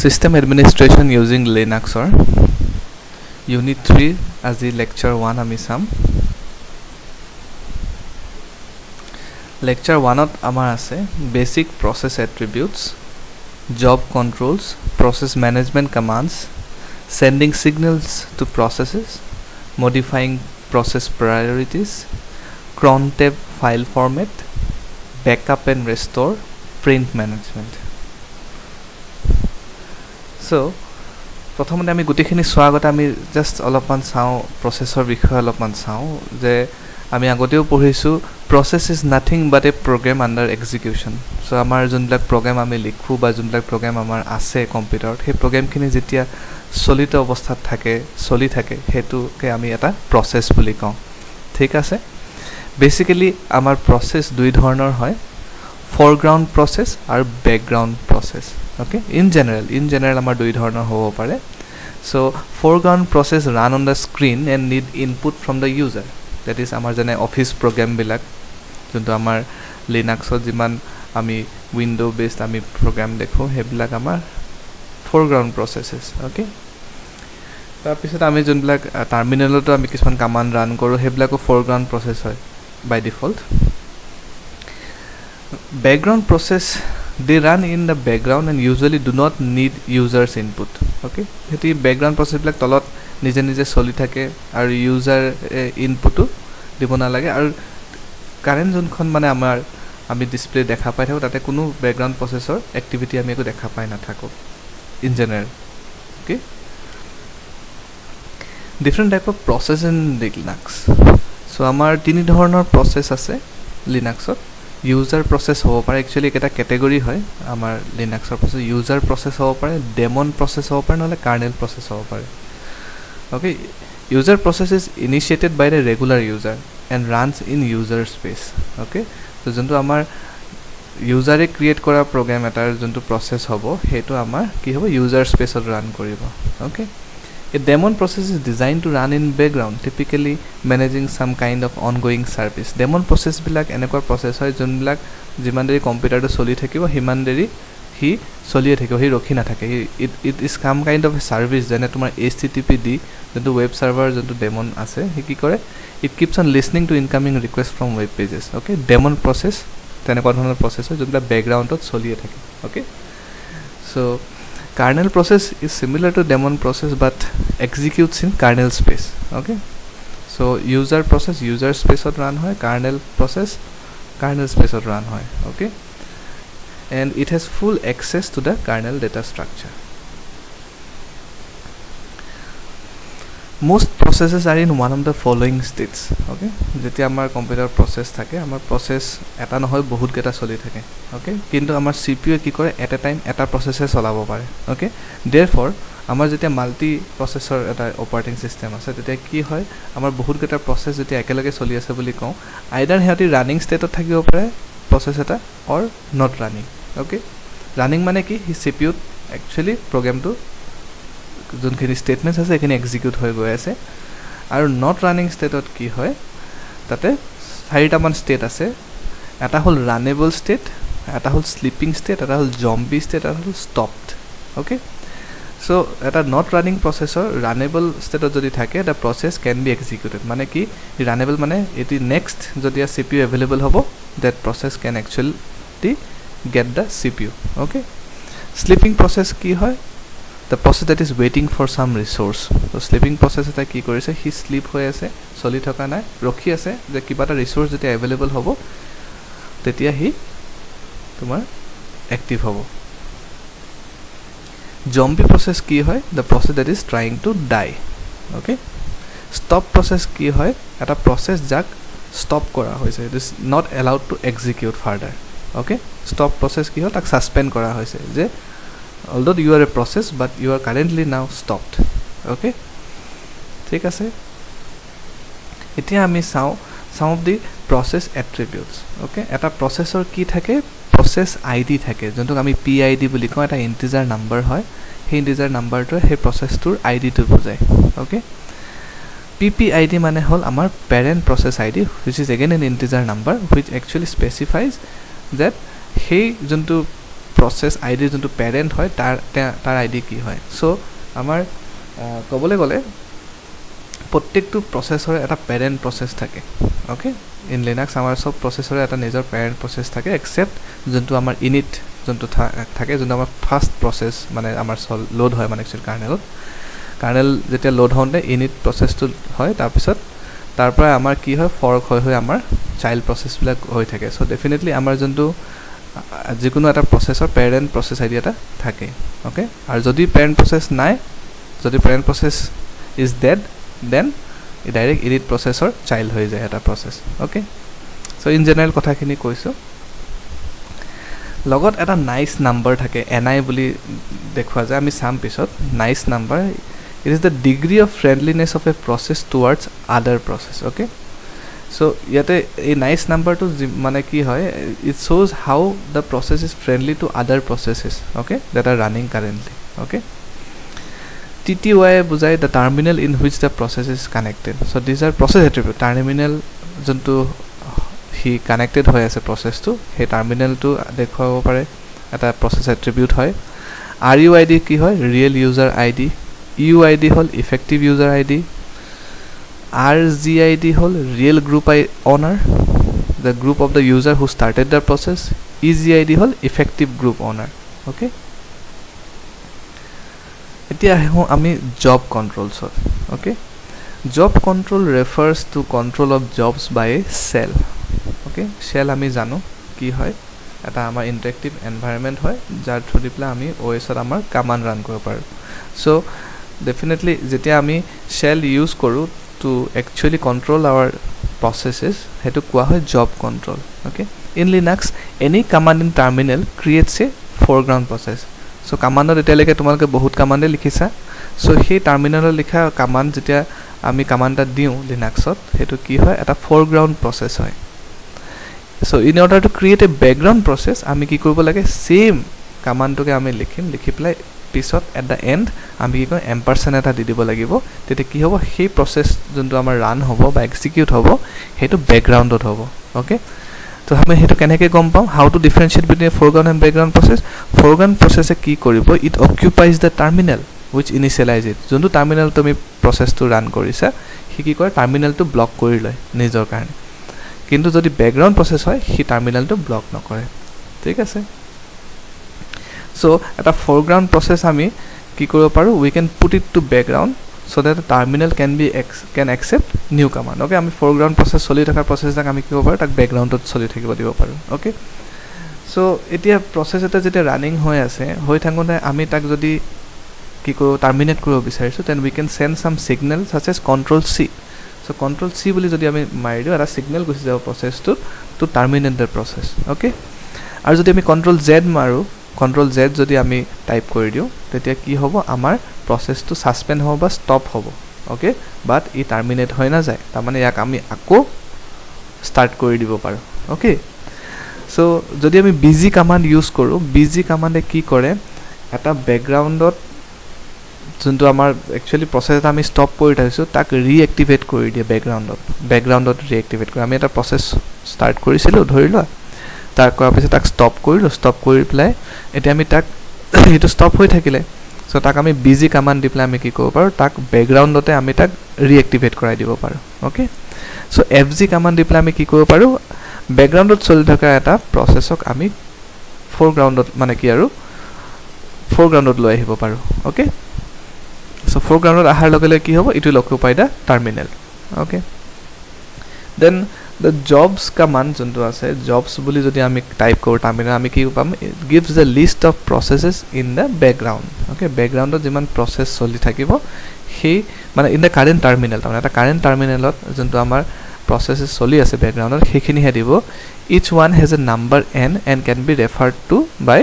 System administration using Linux or Unit 3 as the lecture 1 ami sam. Lecture 1 ot amar ase basic process attributes, job controls, process management commands, sending signals to processes, modifying process priorities, cron tab file format, backup and restore, print management. So প্ৰথমতে আমি গুটিখিনি সোৱাৰ আগতে আমি just অলপমান চাও প্ৰসেসৰ বিষয়ে অলপমান চাও যে আমি আগতেও পঢ়িছো process is nothing but a program under execution. So আমাৰ যোনবিলাক প্ৰগ্ৰাম আমি লিখো বা যোনবিলাক প্ৰগ্ৰাম আমাৰ আছে কম্পিউটাৰত সেই প্ৰগ্ৰামখিনি যেতিয়া চলিত অৱস্থাত থাকে চলি থাকে হেতুকে আমি এটা প্ৰসেস বুলি কওঁ ঠিক আছে বেসিক্যালি আমাৰ প্ৰসেস দুই ধৰণৰ হয় foreground process আৰু background process. Okay, in general amar dui dhoroner hobo pare. So foreground process run on the screen and need input from the user. That is amar jane office program bilak jonto amar linux ot jiman ami window based ami program dekho hebilak amar foreground processes. Okay, tar pisot ami jon bilak terminal to ami kisman command run koru hebilako foreground process hoy by default. Background process they run in the background and usually do not need users input. Okay, heti background process bilak tolot nije nije soli thake aru user input dibo na lage aru current jonkhon mane amar ami display dekha pai thako tate kono background processor activity ami eko dekha pai na thako in general. Okay, different type of process in Linux. So amar tini dhoroner process ase Linux ot. User process hobo pare actually ekta category hoy amar linux or process user process hobo pare daemon process hobo pare nole kernel process hobo pare. Okay, user process is initiated by the regular user and runs in user space. Okay, so jonto amar user e create kora program etar jonto process hobo hetu amar ki hobo user space ot run koribo. Okay, a daemon process is designed to run in background, typically managing some kind of ongoing service. Daemon process bilak enekor process hoy jon bilak jiman deri computer to soli thakibo himan deri hi soliye thakibo hi rokhi na thake. It is some kind of a service jane tomar httpd jonto web server jonto daemon ase hi ki kore it keeps on listening to incoming requests from web pages. Okay, daemon process tenekor dhoroner process hoy jonta background ot soliye thake. Okay, so kernel process is similar to daemon process but executes in kernel space. Okay, so user process user space ot run hoy, kernel process kernel space ot run hoy. Okay, and it has full access to the kernel data structure. Most processes are in one of the following states. Okay, jeti amar computer process thake amar process eta nohoy bahut geta soli thake. Okay, kintu amar cpu ki kore at a time eta process e cholabo pare. Okay, therefore amar jeti multi processor eta operating system ase tete ki hoy amar bahut geta process jeti ekelage soli ase boli kau either heti running state ot thakibo pare process eta or not running. Okay, running mane ki hi cpu actually program to যোনখিনি statements আছে এখানে execute হৈ গৈ আছে আৰু not running ষ্টেটত কি হয় তাতে চাৰিটা মান ষ্টেট আছে এটা হল ৰানেবল ষ্টেট এটা হল স্লিপিং ষ্টেট এটা হল জম্বি ষ্টেট এটা হল ষ্টপড ওকে সো এটা নট ৰানিং প্ৰসেসৰ ৰানেবল ষ্টেটত যদি থাকে দা প্ৰসেস ক্যান বি এক্সিকিউটেড মানে কি ৰানেবল মানে এটি নেক্সট যদি আ সিপিইউ अवेलेबल হ'ব that process can actually gate da CPU okay sleeping process কি হয় the process that is waiting for some resource. So sleeping process eta ki korise he sleep hoy ase soli thoka nai rokhi ase je kiba ta resource jeti available hobo tetia hi tomar active hobo. Zombie process ki hoy the process that is trying to die. Okay, stop process ki hoy eta process jak stop kora hoise it is not allowed to execute further. Okay, stop process ki hoy tak suspend kora hoise je although you are a process but you are currently now stopped. Okay, ঠিক আছে এতিয়া আমি চাও some of the process attributes. Okay, এটা processor কি থাকে process id থাকে যোনটো আমি pid বুলি কওঁ এটা integer number হয় সেই integer numberটো সেই processটোৰ id টো বুজায়. Okay, ppid মানে হল আমাৰ parent process id which is again an integer number which actually specifies that সেই যোনটো প্ৰচেছ আইডিৰ যোনটো পেৰেণ্ট হয় তাৰ আইডি কি হয় সো আমাৰ ক'বলৈ গ'লে প্ৰত্যেকটো প্ৰচেছৰে এটা পেৰেণ্ট প্ৰচেছ থাকে ওকে ইন লিনাক্স আমাৰ সব প্ৰচেছৰে এটা নিজৰ পেৰেণ্ট প্ৰচেছ থাকে এক্সেপ্ট যোনটো আমাৰ ইনিট যোনটো থাকে যোনটো আমাৰ ফাৰ্ষ্ট প্ৰচেছ মানে আমাৰ লোড হয় মানে একচুৱেলি কাৰ্নেল যেতিয়া লোড হওঁতে ইনিট প্ৰচেছটো হয় তাৰপিছত তাৰ পৰা আমাৰ কি হয় ফৰ্ক হৈ আমাৰ চাইল্ড প্ৰচেছবিলাক হৈ থাকে সো ডেফিনেটলি আমাৰ যোনটো যিকোনো এটা প্ৰচেছৰ পেৰেণ্ট প্ৰচেছ আইডি এটা থাকে ওকে আৰু যদি পেৰেণ্ট প্ৰচেছ নাই যদি parent process is dead then direct init প্ৰচেছৰ চাইল্ড হৈ যায় এটা process okay so in general কথাখিনি কৈছোঁ লগত এটা নাইচ নাম্বাৰ থাকে NI বুলি দেখুৱা যায় আমি চাম পিছত nice number it is the degree of friendliness of a process towards other process okay so ইয়াতে এই নাইচ নাম্বাৰটো মানে কি হয় ইট শ্ব'জ how the process is friendly to other processes okay that are running currently okay TTY বুজায় the terminal in which the process is connected so' these are process attribute terminal যোনটো সি connected হৈ আছে প্ৰচেছটো সেই টাৰ্মিনেলটো দেখুৱাব পাৰে এটা প্ৰচেছ এট্ৰিবিউট হয় RUID কি হয় ৰিয়েল ইউজাৰ আইডি UID হ'ল ইফেক্টিভ ইউজাৰ আইডি RGID হ'ল real group owner the group of the user who started the process EGID হ'ল ইফেক্টিভ গ্ৰুপ অনাৰ ওকে এতিয়া আহোঁ আমি জব কণ্ট্ৰলছত okay job control refers to control of jobs by a shell okay shell আমি জানো কি হয় এটা আমাৰ ইণ্টাৰেক্টিভ এনভাইৰনমেণ্ট হয় যাৰ থ্ৰু দি পেলাই আমি OSত আমাৰ কামাণ্ড ৰান কৰিব পাৰোঁ চ' ডেফিনেটলি যেতিয়া আমি চেল ইউজ কৰোঁ to actually control our processes সেইটো কোৱা হয় job control okay in Linux any command in terminal creates a foreground process চ' কামাণ্ডত এতিয়ালৈকে তোমালোকে বহুত কামাণ্ডে লিখিছা চ' সেই টাৰ্মিনেলত লিখা কামাণ্ড যেতিয়া আমি কামাণ্ড এটা দিওঁ লিনাক্সত সেইটো কি হয় এটা ফৰগ্ৰাউণ্ড প্ৰচেছ হয় so' in order to create a background process আমি কি কৰিব লাগে ছেইম কামাণ্ডটোকে আমি লিখি পেলাই পিছত এট দ্য এণ্ড আমি কি কয় এম্পাৰচেণ্ট এটা দি দিব লাগিব তেতিয়া কি হ'ব সেই প্ৰচেছ যোনটো আমাৰ ৰান হ'ব বা এক্সিকিউট হ'ব সেইটো বেকগ্ৰাউণ্ডত হ'ব ওকে তো আমি সেইটো কেনেকৈ গম পাম how to differentiate between foreground and background process foreground প্ৰচেছে কি কৰিব it occupies the terminal which initialise it যোনটো টাৰ্মিনেল তুমি প্ৰচেছটো ৰান কৰিছা সি কি কৰে টাৰ্মিনেলটো ব্লক কৰি লয় নিজৰ কাৰণে কিন্তু যদি বেকগ্ৰাউণ্ড প্ৰচেছ হয় সি টাৰ্মিনেলটো ব্লক নকৰে ঠিক আছে চ' এটা ফৰগ্ৰাউণ্ড প্ৰচেছ আমি কি কৰিব পাৰোঁ we can put it to background so' that terminal can accept new command okay আমি ফৰগ্ৰাউণ্ড প্ৰচেছ চলি থকা প্ৰচেছটাক আমি কি কৰিব পাৰোঁ তাক বেকগ্ৰাউণ্ডত চলি থাকিব দিব পাৰোঁ ওকে চ' এতিয়া প্ৰচেছ এটা যেতিয়া ৰানিং হৈ থাকোঁতে আমি তাক যদি কি কৰোঁ টাৰ্মিনেট কৰিব বিচাৰিছোঁ দেন উই কেন চেণ্ড চাম ছিগনেল চাচ এজ Ctrl+C চ' Ctrl+C বুলি যদি আমি মাৰি দিওঁ এটা ছিগনেল গুচি যাব প্ৰচেছটোত to terminate the process okay আৰু যদি আমি Ctrl+Z মাৰোঁ Ctrl+Z যদি আমি টাইপ কৰি দিওঁ তেতিয়া কি হ'ব আমাৰ প্ৰচেছটো ছাছপেণ্ড হ'ব বা ষ্টপ হ'ব ওকে বাট ই টাৰ্মিনেট হৈ নাযায় তাৰমানে ইয়াক আমি আকৌ ষ্টাৰ্ট কৰি দিব পাৰোঁ ওকে চ' যদি আমি বিজি কামাণ্ড ইউজ কৰোঁ বিজি কামাণ্ডে কি কৰে এটা বেকগ্ৰাউণ্ডত যোনটো আমাৰ একচুৱেলি প্ৰচেছ এটা আমি ষ্টপ কৰি থৈছোঁ তাক ৰিএক্টিভেট কৰি দিয়ে বেকগ্ৰাউণ্ডত ৰিএক্টিভেট কৰি আমি এটা প্ৰচেছ ষ্টাৰ্ট কৰিছিলোঁ ধৰি লোৱা তাৰ কৰাৰ পিছত তাক ষ্টপ কৰি পেলাই এতিয়া আমি তাক সেইটো ষ্টপ হৈ থাকিলে চ' তাক আমি বিজি কামাণ্ড দি পেলাই আমি কি কৰিব পাৰোঁ তাক বেকগ্ৰাউণ্ডতে আমি তাক ৰিএক্টিভেট কৰাই দিব পাৰোঁ ওকে চ' FG কামাণ্ড দি পেলাই আমি কি কৰিব পাৰোঁ বেকগ্ৰাউণ্ডত চলি থকা এটা প্ৰচেছক আমি ফৰগ্ৰাউণ্ডত মানে কি আৰু ফৰগ্ৰাউণ্ডত লৈ আহিব পাৰোঁ ওকে চ' ফৰগ্ৰাউণ্ডত অহাৰ লগে লগে কি হ'ব it will occupy the terminal okay then the jobs command যোনটো আছে জবছ বুলি যদি আমি টাইপ কৰোঁ টাৰ্মিনেল আমি কি পাম it gives the list of processes in the background okay বেকগ্ৰাউণ্ডত যিমান প্ৰচেছ চলি থাকিব সেই মানে ইন দ্য কাৰেণ্ট টাৰ্মিনেল তাৰমানে এটা কাৰেণ্ট টাৰ্মিনেলত যোনটো আমাৰ প্ৰচেছেছ চলি আছে বেকগ্ৰাউণ্ডত সেইখিনিহে দিব each one has a number and can be referred to by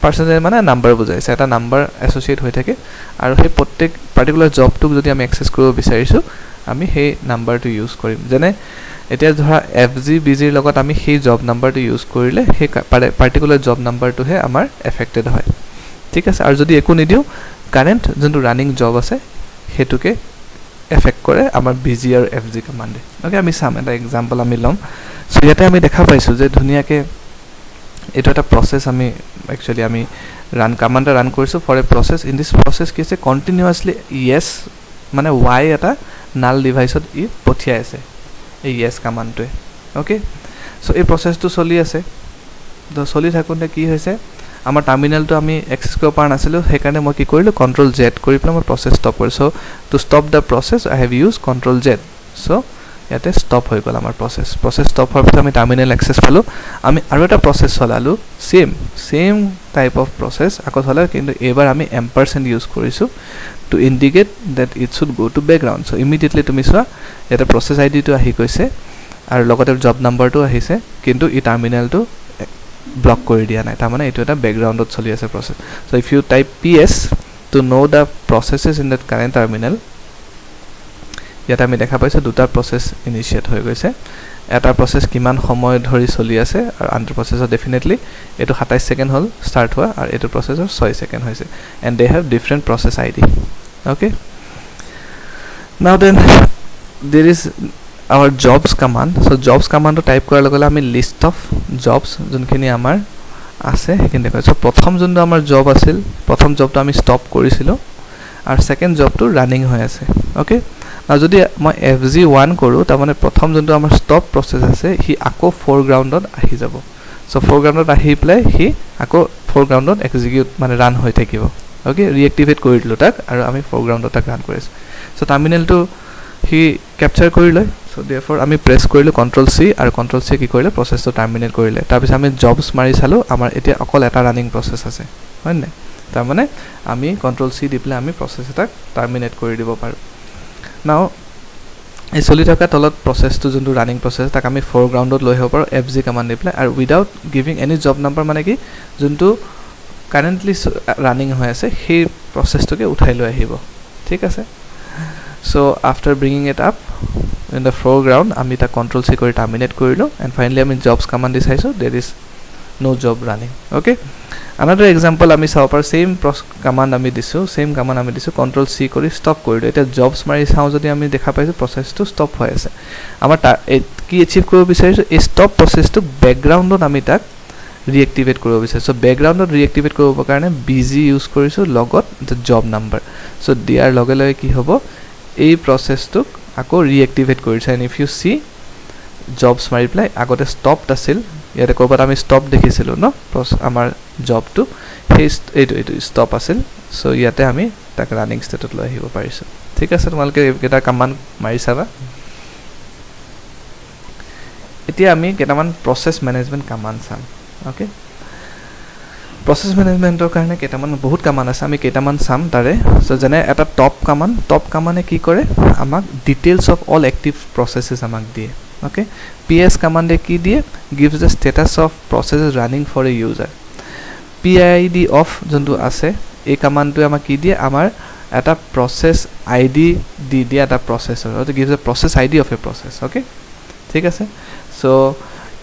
percentage মানে নাম্বাৰ বুজাইছে এটা নাম্বাৰ এছ'চিয়েট হৈ থাকে আৰু সেই প্ৰত্যেক পাৰ্টিকুলাৰ জবটোক যদি আমি এক্সেছ কৰিব বিচাৰিছোঁ আমি সেই নাম্বাৰটো ইউজ কৰিম যেনে এতিয়া ধৰা FG BGৰ লগত আমি সেই জব নাম্বাৰটো ইউজ কৰিলে সেই পাৰ্টিকুলাৰ জব নাম্বাৰটোহে আমাৰ এফেক্টেড হয় ঠিক আছে আৰু যদি একো নিদিওঁ কাৰেণ্ট যোনটো ৰানিং জব আছে সেইটোকে এফেক্ট কৰে আমাৰ BG আৰু FG কামাণ্ডে ওকে আমি চাম এটা এক্সাম্পল আমি ল'ম চ' ইয়াতে আমি দেখা পাইছোঁ যে ধুনীয়াকৈ এইটো এটা প্ৰসেস আমি একচুয়ালি আমি ৰান কমান্ড ৰান কৰিছো for a process in this process কি আছে কন্টিনিউয়াসলি ইয়েস মানে y এটা নাল ডিভাইসত ই পঠিয়াই আছে এই ইয়েস কমান্ডটোৱে ওকে সো এই প্ৰসেসটো চলি আছে তো চলি থাকোঁতে কি হৈছে আমাৰ টাৰ্মিনালটো আমি এক্সেস কৰিব পৰা নাছিলো সেইকাৰণে মই কি কৰিলো কন্ট্ৰোল জেড কৰি পেলাই মই প্ৰসেস ষ্টপ কৰিছো to stop the process I have use control Z so ইয়াতে ষ্টপ হৈ গ'ল আমাৰ প্ৰসেস ষ্টপ হোৱাৰ পিছত আমি টাৰ্মিনাল এক্সেস পালো আমি আৰু এটা প্ৰসেস চলালো সেম টাইপ অফ প্ৰসেস আকৌ চলালো কিন্তু এবাৰ আমি এম্পাৰচেণ্ড ইউজ কৰিছো to indicate that it should go to background so immediately তুমি চোৱা ইয়াতে প্ৰসেস আইডিটো আহি গৈছে আৰু লগতে জব নাম্বাৰটো আহিছে কিন্তু ই টাৰ্মিনালটো ব্লক কৰি দিয়া নাই তাৰ মানে এটো এটা ব্যাকগ্ৰাউণ্ডত চলি আছে process so if you type ps to know the processes in that current terminal ইয়াতে আমি দেখা পাইছো দুটা প্ৰসেস ইনিশিয়েট হৈ গৈছে এটা প্ৰসেস কিমান সময় ধৰি চলি আছে আৰু আনটো প্ৰসেসৰ ডেফিনেটলি এটো 27 সেকেন্ড হল স্টাৰ্ট হোৱা আৰু এটো প্ৰসেসৰ 6 সেকেন্ড হৈছে and they have different process id okay now then there is our jobs command so jobs command to type কৰাৰ লগে আমি list of jobs যোনখিনি আমাৰ আছে হেকিন দেখো সো প্ৰথম যোনটো আমাৰ জব আছিল প্ৰথম জবটো আমি ষ্টপ কৰিছিলো আৰু সেকেন্ড জবটো ৰানিং হৈ আছে ওকে না যদি মই fg1 কৰো তাৰ মানে প্ৰথম যোনটো আমাৰ ষ্টপ প্ৰসেস আছে হি আকৌ ফৰগ্ৰাউণ্ডত আহি যাব সো ফৰগ্ৰাউণ্ডত আহি প্লাই হি আকৌ ফৰগ্ৰাউণ্ডত এক্সিকিউট মানে ৰান হৈ থাকিব ওকে ৰিএক্টিভেট কৰি দিলো তাক আৰু আমি ফৰগ্ৰাউণ্ডত তাক ৰান কৰিছো সো টাৰ্মিনালটো হি ক্যাপচাৰ কৰি লয় সো देयरफॉर আমি প্ৰেছ কৰিলো কন্ট্ৰোল c আৰু কন্ট্ৰোল c কি কৰিলে প্ৰসেসটো টাৰ্মিনেট কৰিলে তাৰ পিছত আমি জবস মাৰি চালো আমাৰ এতিয়া অকল এটা ৰানিং প্ৰসেস আছে হয় না তাৰ মানে আমি কন্ট্ৰোল c দি প্লাই আমি প্ৰসেস এটা টাৰ্মিনেট কৰি দিব পাৰো নাও এই চলি থকা তলত প্ৰসেসটো যোনটো ৰানিং প্ৰসেস তাক আমি ফৰগ্ৰাউণ্ডত লৈ হ'ব পাৰো fg কমান্ড দি প্লাই আৰু without giving any job number মানে কি যোনটো কাৰেন্টলি ৰানিং হৈ আছে সেই প্ৰসেসটোকে উঠাই লৈ আহিব ঠিক আছে so after bringing it up in the foreground আমি তা control c কৰি terminate কৰিলো and finally আমি jobs command দি চাইছো there is no job running okay another example আমি চাও পাৰ same command আমি দিছো control c কৰি stop কৰিলো এটা jobs মাৰি চাও যদি আমি দেখা পাইছো processটো stop হৈ আছে আমাৰ কি achieve কৰিব বিচাৰিছো এই stop processটো backgroundত আমি তাক reactivate কৰিব বিচাৰিছো backgroundত reactivate কৰিব কাৰণে bg ইউজ কৰিছো লগত the job number so দিয়াৰ লগে লগে কি হ'ব এই প্ৰসেসটো আকৌ ৰিএক্টিভেট কৰিছে and if you see jobs মাৰি প্লাই আগতে ষ্টপড আছিল ইয়াতে কৰবাত আমি ষ্টপ দেখিছিলো ন আমাৰ জবটো এইটো ষ্টপ আছিল সো ইয়াতে আমি তাক ৰানিং ষ্টেটত লৈ আহিব পাৰিছো ঠিক আছে তোমালকে এটা কমান্ড মাৰি চাবা এতিয়া আমি কেটামান প্ৰসেস মেনেজমেন্ট কমান্ড চাম ওকে process managementor কাৰণে কেটামান বহুত কমান্ড আছে আমি কেটামান চাম তাৰে সো জনে এটা টপ কমান্ডে কি কৰে আমাক ডিটেইলস অফ অল এক্টিভ প্ৰসেসেস আমাক দিয়ে ওকে ps কমান্ডে কি দিয়ে gives the status of processes running for a user pid of যোনটো আছে এই কমান্ডটো আমাক কি দিয়ে আমাৰ এটা process id দি দিয়া এটা processor it gives the process id of a process okay ঠিক আছে সো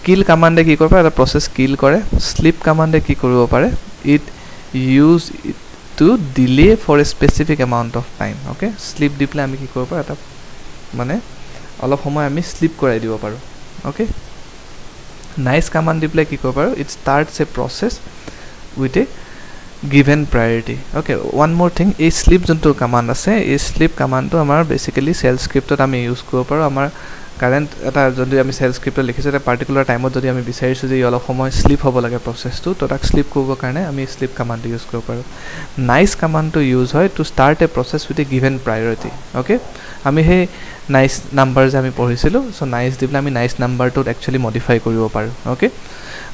kill command কি কৰিব এটা process kill কৰে sleep command কি কৰিব পাৰে it use it to delay for a specific amount of time okay sleep the play আমি কি কৰিব পাৰো এটা মানে অলপ সময় আমি sleep কৰাই দিব পাৰো okay nice command দি প্লে কি কৰিব পাৰো it starts a process with a given priority okay one more thing এই sleep যোনটো command আছে এই sleep command টো আমাৰ basically shell scriptত আমি ইউজ কৰিব পাৰো আমাৰ কাৰেন্ট এটা যদি আমি সেল স্ক্ৰিপ্টত লিখিছো এটা পাৰ্টিকুলাৰ টাইমত যদি আমি বিচাৰিছো যে অলপ সময় স্লিপ হ'ব লাগে প্ৰসেসটো তো তাক স্লিপ কৰিব কাৰণে আমি স্লিপ কমান্ড ইউজ কৰিব পাৰো নাইস কমান্ড টো ইউজ হয় to start a process with a given priority okay আমি হে নাইস নাম্বাৰ যে আমি পঢ়িছিলো সো নাইস দিপ্লাই আমি নাইস নাম্বাৰটো একচুয়ালি মডিফাই কৰিব পাৰো ওকে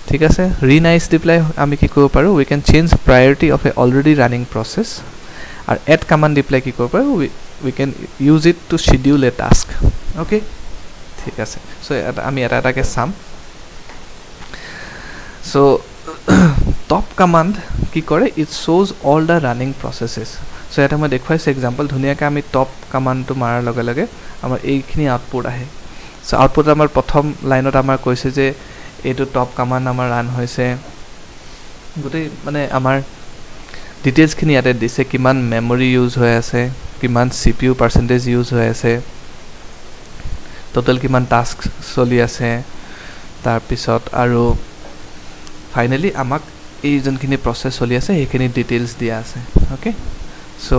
ঠিক আছে ৰিনাইস দিপ্লাই আমি কি কৰিব পাৰো we can change priority of a already running process আৰু এড কমান্ড দিপ্লাই কি কৰিব পাৰো we can use it to schedule a task okay ঠিক আছে সো আমি এটাকে সাম সো টপ কমান্ড কি কৰে it shows all the running processes so এটা মই দেখুৱাইছো एग्जांपल ধুনিয়াকে আমি টপ কমান্ডটো মাৰাৰ লগে লগে আমাৰ এইখিনি আউটপুট আহে সো আউটপুট আমাৰ প্ৰথম লাইনত আমাৰ কৈছে যে এইটো টপ কমান্ড আমাৰ ৰান হৈছে গটে মানে আমাৰ ডিটেইলস খিনি ইয়াতে দিছে কিমান মেমৰি ইউজ হৈ আছে কিমান CPU পাৰ্সেন্টেজ ইউজ হৈ আছে total কিমান টাস্ক চলি আছে তাৰ পিছত আৰু ফাইনেলি আমাক এই যোনখিনি প্ৰচেছ চলি আছে সেইখিনি ডিটেইলছ দিয়া আছে অ'কে চ'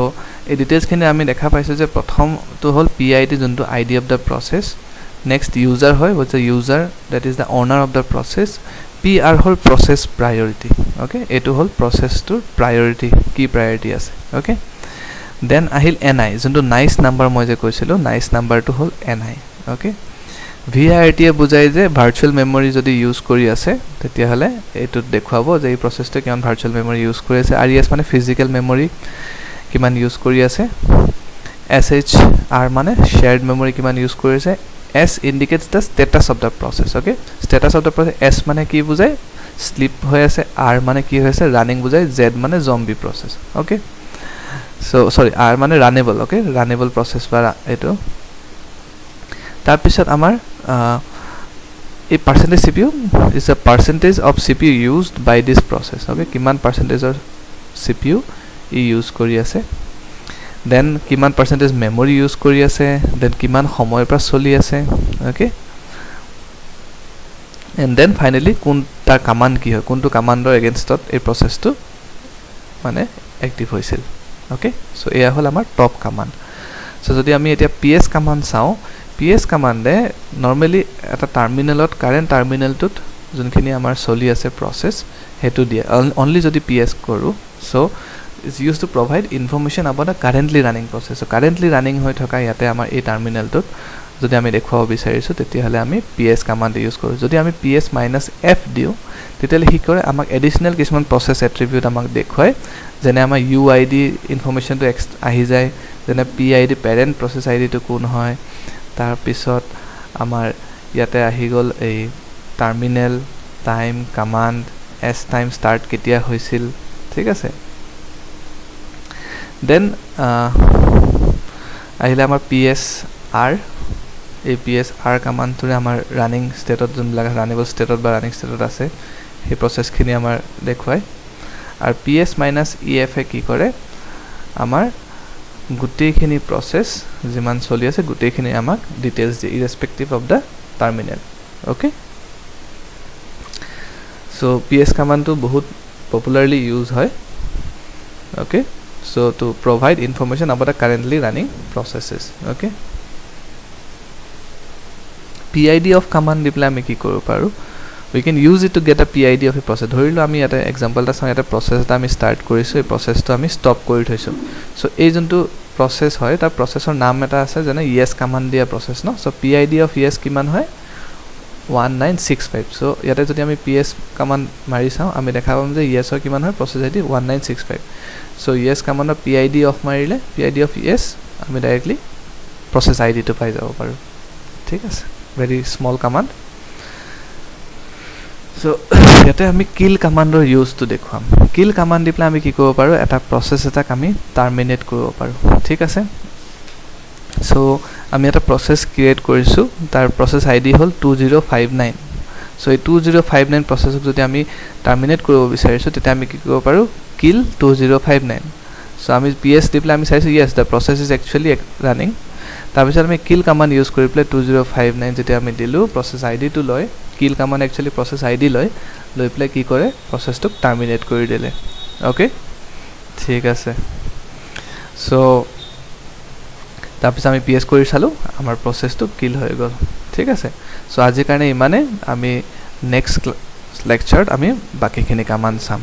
এই ডিটেইলছখিনি আমি দেখা পাইছোঁ যে প্ৰথমটো হ'ল PID যোনটো ID of the process next user হয় which is user that is the owner of the process PR হ'ল process priority okay এইটো হ'ল প্ৰচেছটোৰ priority কি priority আছে okay then আহিল NI যোনটো nice number মই যে কৈছিলোঁ nice numberটো হ'ল NI okay VIRT বুজাই যে ভাৰ্চুৱেল মেমৰি যদি ইউজ কৰি আছে তেতিয়াহ'লে এইটোত দেখুৱাব যে এই প্ৰচেছটো কিমান ভাৰ্চুৱেল মেমৰি ইউজ কৰি আছে RES মানে ফিজিকেল মেমৰি কিমান ইউজ কৰি আছে SHR মানে shared memory কিমান ইউজ কৰি আছে S indicates the status of the process okay status of the process S মানে কি বুজায় sleep হৈ আছে R মানে কি হৈ আছে running বুজায় Z মানে zombie process okay so sorry R মানে runnable okay runnable process বা এইটো তাৰপিছত আমাৰ এই percentage CPU is a percentage of CPU used by this process okay কিমান percentage of CPU E use কৰি আছে then কিমান percentage memory use কৰি আছে then কিমান সময়ৰ পৰা চলি আছে okay and then finally কোনটা কমান্ড কি হয় কোনটো কমান্ডৰ এগেইনষ্টত এই প্ৰচেছটো মানে এক্টিভ হৈছিল okay so এয়া হ'ল আমাৰ টপ কমান্ড so যদি আমি এতিয়া PS কমান্ড চাওঁ PS কমান্ডে নরমালি এটা টার্মিনালত কারেন্ট টার্মিনালটোত যোনখিনি আমাৰ চলি আছে প্ৰসেস হেতু দিয়ে only যদি PS কৰো so is used to provide information about the currently running process so currently running হৈ থকা ইয়াতে আমাৰ এই টাৰ্মিনালটোত যদি আমি দেখুৱাব বিচাৰিছো তেতিয়াহলে আমি PS কমান্ড ইউজ কৰো যদি আমি PS - F দিও তেতিয়াহলে হি কৰে আমাক এডিশনাল কিছুমান প্ৰসেস এট্ৰিবিউট আমাক দেখুৱায় যেনে আমাৰ UID ইনফৰমেশনটো আহি যায় যেনে PID পেৰেন্ট প্ৰসেস ID টো কোন হয় তাৰ পিছত আমাৰ ইয়াতে আহি গল এই terminal time command S time start কেতিয়া হৈছিল ঠিক আছে then আহিলে আমাৰ PSR এই PSR কমান্ডটোৰে আমাৰ ৰানিং ষ্টেটত যোনবিলাক ৰানিবল ষ্টেটত বা ৰানিং ষ্টেটত আছে সেই প্ৰসেছখিনি আমাৰ দেখুৱায় আৰু PS - EF কি কৰে আমাৰ গুটেইখিনি প্ৰসেছ যিমান চলি আছে গুটেইখিনি আমাক ডিটেইলছ দিয়ে irrespective of the terminal okay so PS কমান্ডটো বহুত পপুলাৰলি ইউজ হয় okay so to provide information about the currently running processes okay PID of command dipla ami ki koru paru we can use it to get a PID of a process dhorilo ami eta example ta sang eta process ta ami start korisu ei process to ami stop kori thoisu so ei jontu process hoy ta processor naam eta ase jane yes command dia process no so PID of yes kiman hoy 1965 so yate jodi ami PS command mari sao ami dekha pam je yes or kiman hoy process ID 1965 so yes command PID of marile PID of yes ami directly process ID to pai jabo paru thik ase very small command so yate ami kill command or use to dekham kill command dipla ami ki kobo paru eta process eta ami terminate koribo paru thik ase so আমি এটা process create কৰিছো তাৰ process ID হল 2059 so এই 2059 process যদি আমি terminate কৰিব বিচাৰিছো তেতিয়া আমি কি কৰিব পাৰো kill 2059 so আমি PS দিপলে আমি চাইছো yes the process is actually running তাৰ পিছত আমি kill command use কৰি প্লে 2059 যেতিয়া আমি দিলু process ID টো লয় kill command actually process ID লয় লৈ প্লে কি কৰে process টো terminate কৰি দিলে okay ঠিক আছে so তাৰপিছত আমি PS কৰি চালো আমাৰ প্ৰসেছটো কিল হৈ গল ঠিক আছে সো আজি কাৰণে ইমানে আমি নেক্সট লেকচাৰত আমি বাকিখিনি কামান চাম